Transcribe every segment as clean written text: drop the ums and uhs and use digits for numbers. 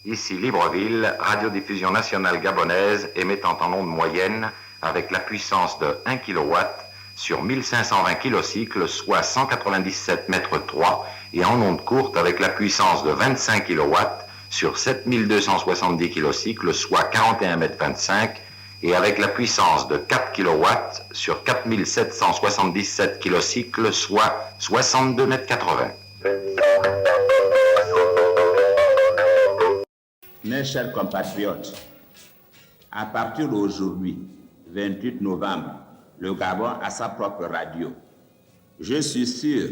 Ici Libreville, radiodiffusion nationale gabonaise émettant en onde moyenne avec la puissance de 1 kW sur 1520 kilocycles, soit 197 mètres 3, et en onde courte avec la puissance de 25 kW sur 7270 kilocycles, soit 41 mètres 25, et avec la puissance de 4 kW sur 4777 kilocycles, soit 62 mètres 80. Mes chers compatriotes, à partir d'aujourd'hui, 28 novembre, le Gabon a sa propre radio. Je suis sûr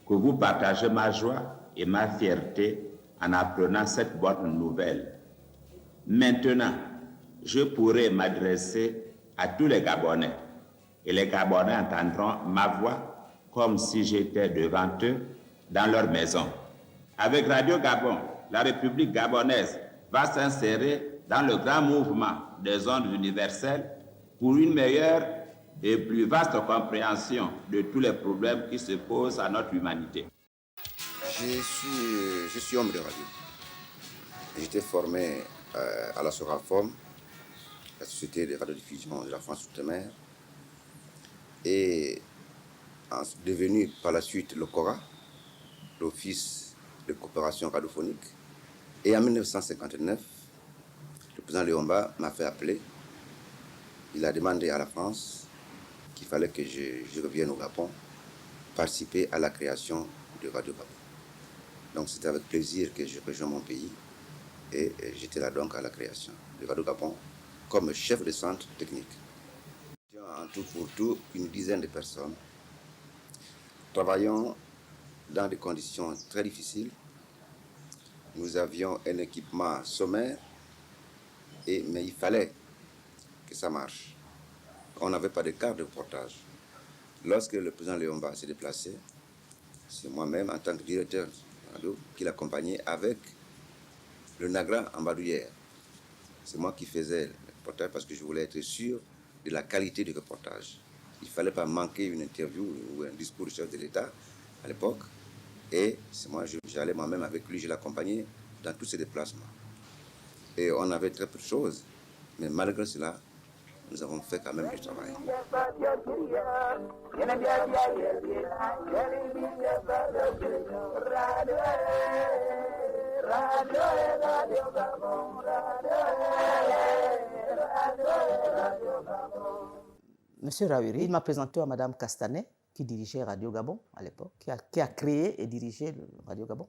que vous partagez ma joie et ma fierté en apprenant cette bonne nouvelle. Maintenant, je pourrai m'adresser à tous les Gabonais et les Gabonais entendront ma voix comme si j'étais devant eux dans leur maison. Avec Radio Gabon, la République gabonaise va s'insérer dans le grand mouvement des ondes universelles pour une meilleure et plus vaste compréhension de tous les problèmes qui se posent à notre humanité. Je suis homme de radio. J'étais formé à la Sorafom, la Société de radiodiffusion de la France Outre-mer, et devenu par la suite le CORA, l'Office de coopération radiophonique. Et en 1959, le président Léomba m'a fait appeler. Il a demandé à la France qu'il fallait que je revienne au Gabon, participer à la création de Radio Gabon. Donc c'est avec plaisir que je rejoins mon pays et j'étais là donc à la création de Radio Gabon comme chef de centre technique. En tout pour tout, une dizaine de personnes. Travaillons dans des conditions très difficiles. Nous avions un équipement sommaire, mais il fallait que ça marche. On n'avait pas de carte de reportage. Lorsque le président Léomba s'est déplacé, c'est moi-même, en tant que directeur de radio, qui l'accompagnait avec le Nagra en Badouillère. C'est moi qui faisais le reportage parce que je voulais être sûr de la qualité du reportage. Il ne fallait pas manquer une interview ou un discours du chef de l'État à l'époque. Et c'est moi, j'allais moi-même avec lui, je l'accompagnais dans tous ses déplacements. Et on avait très peu de choses, mais malgré cela, nous avons fait quand même du travail. Monsieur Rawiri, il m'a présenté à Madame Castanet, qui dirigeait Radio Gabon à l'époque, qui a créé et dirigé Radio Gabon.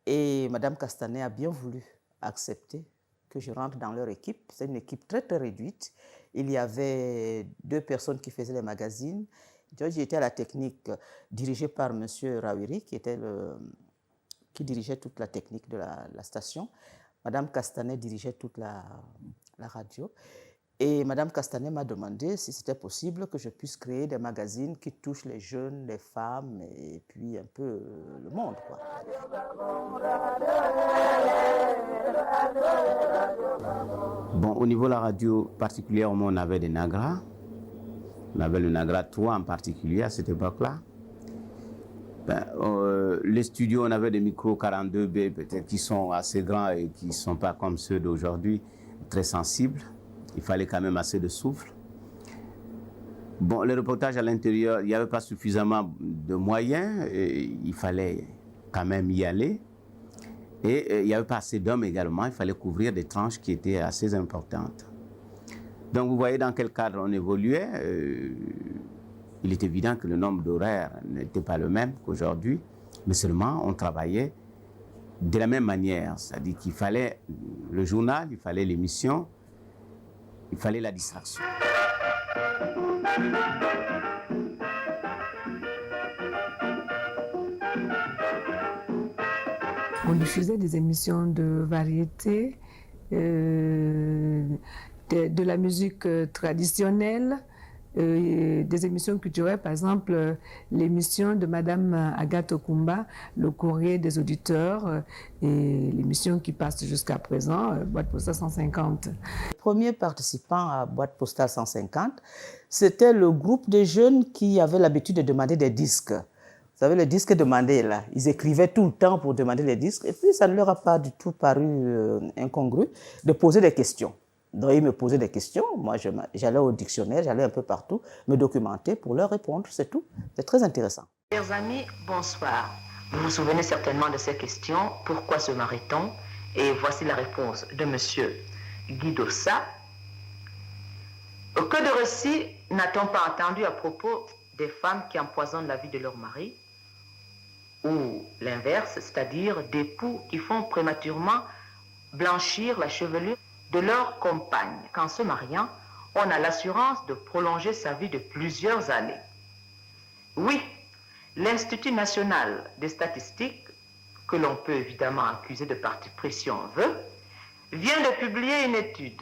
Et Madame Castanet a bien voulu accepter que je rentre dans leur équipe. C'est une équipe très très réduite. Il y avait 2 personnes qui faisaient les magazines. J'étais à la technique dirigée par Monsieur Rawiri, qui dirigeait toute la technique de la station. Madame Castanet dirigeait toute la radio. Et Madame Castanet m'a demandé si c'était possible que je puisse créer des magazines qui touchent les jeunes, les femmes et puis un peu le monde, quoi. Bon, au niveau de la radio, particulièrement, on avait des Nagras. On avait le Nagra 3 en particulier à cette époque-là. Les studios, on avait des micros 42B, peut-être, qui sont assez grands et qui ne sont pas comme ceux d'aujourd'hui, très sensibles. Il fallait quand même assez de souffle. Bon, les reportages à l'intérieur, il n'y avait pas suffisamment de moyens, il fallait quand même y aller. Et il n'y avait pas assez d'hommes également, il fallait couvrir des tranches qui étaient assez importantes. Donc vous voyez dans quel cadre on évoluait. Il est évident que le nombre d'horaires n'était pas le même qu'aujourd'hui, mais seulement on travaillait de la même manière. C'est-à-dire qu'il fallait le journal, il fallait l'émission, il fallait la distraction. On diffusait des émissions de variété, de la musique traditionnelle, des émissions culturelles, par exemple l'émission de Madame Agathe Okumba, le courrier des auditeurs, et l'émission qui passe jusqu'à présent, Boîte Postale 150. Le premier participant à Boîte Postale 150, c'était le groupe de jeunes qui avaient l'habitude de demander des disques. Vous savez, les disques demandés, là, ils écrivaient tout le temps pour demander les disques, et puis ça ne leur a pas du tout paru incongru de poser des questions. Donc, ils me posaient des questions, moi j'allais au dictionnaire, j'allais un peu partout, me documenter pour leur répondre, c'est tout. C'est très intéressant. Chers amis, bonsoir. Vous vous souvenez certainement de ces questions, pourquoi se marie-t-on? Et voici la réponse de monsieur Guy Dossa. Que de récits n'a-t-on pas entendu à propos des femmes qui empoisonnent la vie de leur mari? Ou l'inverse, c'est-à-dire d'époux qui font prématurément blanchir la chevelure de leur compagne. Qu'en se mariant, on a l'assurance de prolonger sa vie de plusieurs années. Oui, l'Institut national des statistiques, que l'on peut évidemment accuser de parti pris si on veut, vient de publier une étude.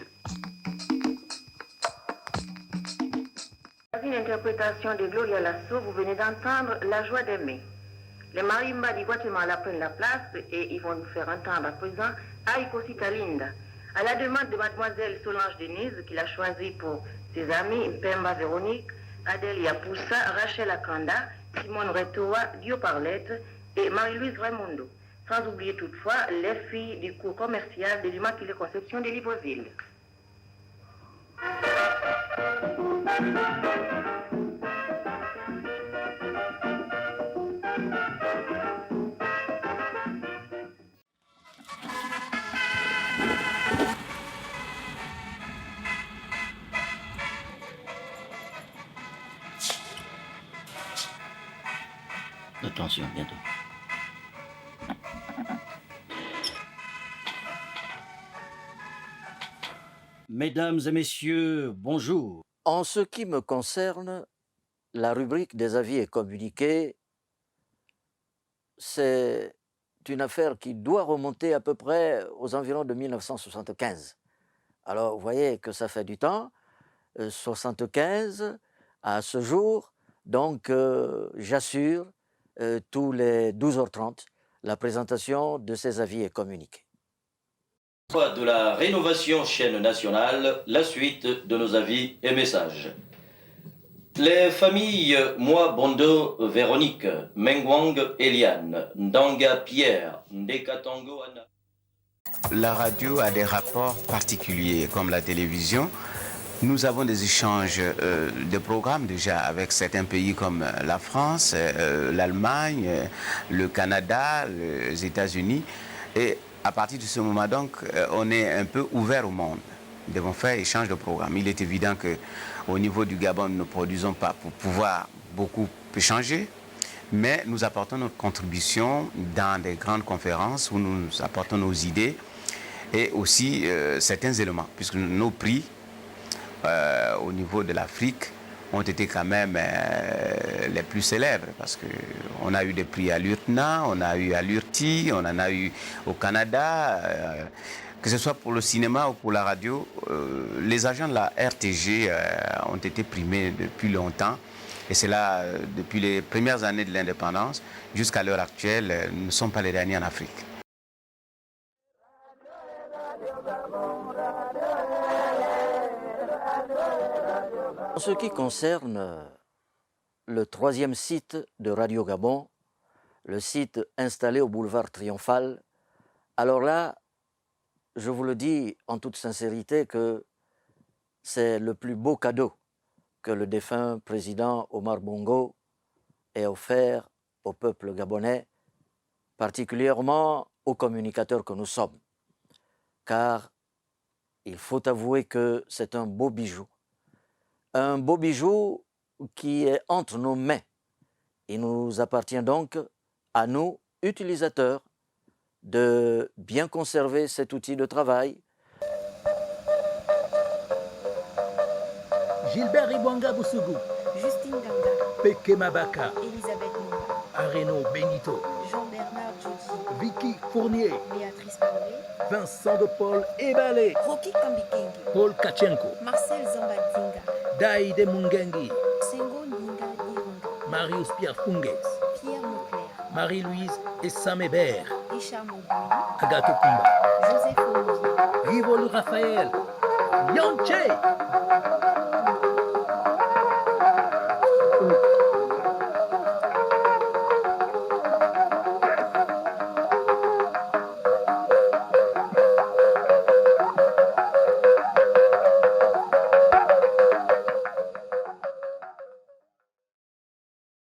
Une interprétation de Gloria Lasso, vous venez d'entendre La joie d'aimer. Les marimbas du Guatemala prennent la place et ils vont nous faire entendre à présent Ay Cosita Linda, à la demande de mademoiselle Solange Denise, qu'il a choisi pour ses amis Pemba Véronique, Adèle Poussa, Rachel Akanda, Simone Retoa, Dio Parlette et Marie-Louise Raimundo. Sans oublier toutefois les filles du cours commercial de l'Immaculée Conception de Libreville. Attention, bientôt. Mesdames et messieurs, bonjour. En ce qui me concerne, la rubrique des avis et communiqués, c'est une affaire qui doit remonter à peu près aux environs de 1975. Alors, vous voyez que ça fait du temps, 75 à ce jour, donc j'assure tous les 12h30 la présentation de ces avis et communiqués. De la rénovation chaîne nationale, la suite de nos avis et messages. Les familles Moi Bondo Véronique, Mengwang Eliane, Ndanga Pierre, Ndekatango Anna. La radio a des rapports particuliers comme la télévision. Nous avons des échanges de programmes déjà avec certains pays comme la France, l'Allemagne, le Canada, les États-Unis. Et à partir de ce moment donc, on est un peu ouvert au monde. Nous devons faire échange de programmes. Il est évident qu'au niveau du Gabon, nous ne produisons pas pour pouvoir beaucoup échanger, mais nous apportons notre contribution dans des grandes conférences où nous apportons nos idées et aussi certains éléments, puisque nos prix au niveau de l'Afrique ont été quand même les plus célèbres, parce qu'on a eu des prix à l'URTNA, on a eu à l'URTI, on en a eu au Canada, que ce soit pour le cinéma ou pour la radio. Les agents de la RTG ont été primés depuis longtemps, et c'est là, depuis les premières années de l'indépendance jusqu'à l'heure actuelle, nous ne sommes pas les derniers en Afrique. En ce qui concerne le troisième site de Radio Gabon, le site installé au boulevard Triomphal, alors là, je vous le dis en toute sincérité que c'est le plus beau cadeau que le défunt président Omar Bongo ait offert au peuple gabonais, particulièrement aux communicateurs que nous sommes. Car il faut avouer que c'est un beau bijou qui est entre nos mains. Il nous appartient donc à nous, utilisateurs, de bien conserver cet outil de travail. Gilbert Ribwanga Boussougou, Justine Ganga, Peke Mabaka, Elisabeth Nimba, Areno Benito, Jean-Bernard Djodji, Vicky Fournier, Béatrice Parolé, Vincent de Paul Ebalé, Rocky Kambikengi, Paul Kachenko, Marcel Zambadinga, Daïde Mungengi, Sengo Ndinga Dirunga, Marius Pierre Funges, Pierre Mocler, Marie-Louise Essam Hébert, Richard Mauboui, Agathe Kumba, Joseph Olivier, Rivolu Raphaël, Yonche,